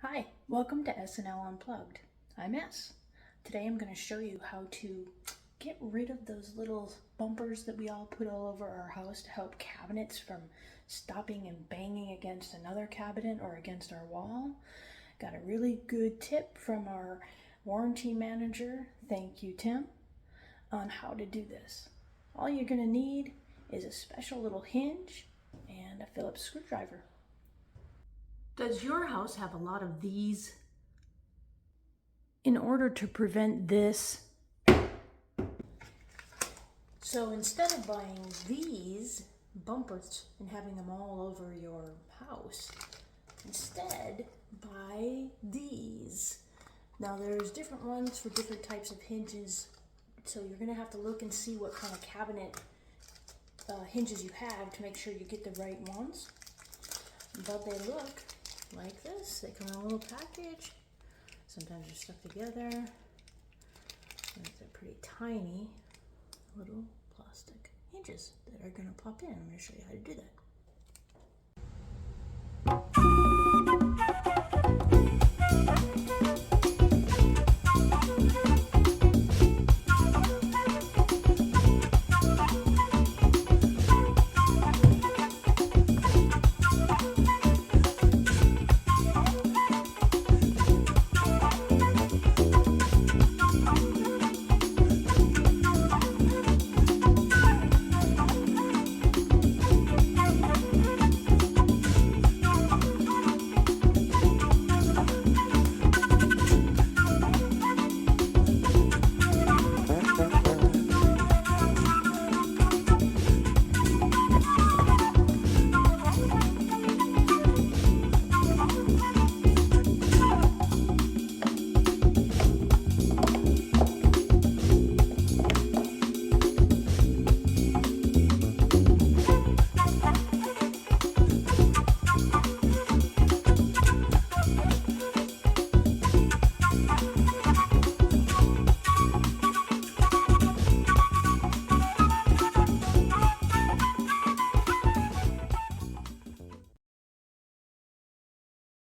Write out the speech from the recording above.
Hi, welcome to S&L Unplugged. I'm S. Today I'm going to show you how to get rid of those little bumpers that we all put all over our house to help cabinets from stopping and banging against another cabinet or against our wall. Got a really good tip from our warranty manager, thank you Tim, on how to do this. All you're going to need is a special little hinge and a Phillips screwdriver. Does your house have a lot of these? In order to prevent this, so instead of buying these bumpers and having them all over your house, instead buy these. Now there's different ones for different types of hinges, so you're gonna have to look and see what kind of cabinet hinges you have to make sure you get the right ones. But they look like this. They come in a little package. Sometimes they're stuck together. And they're pretty tiny little plastic hinges that are going to pop in. I'm going to show you how to do that.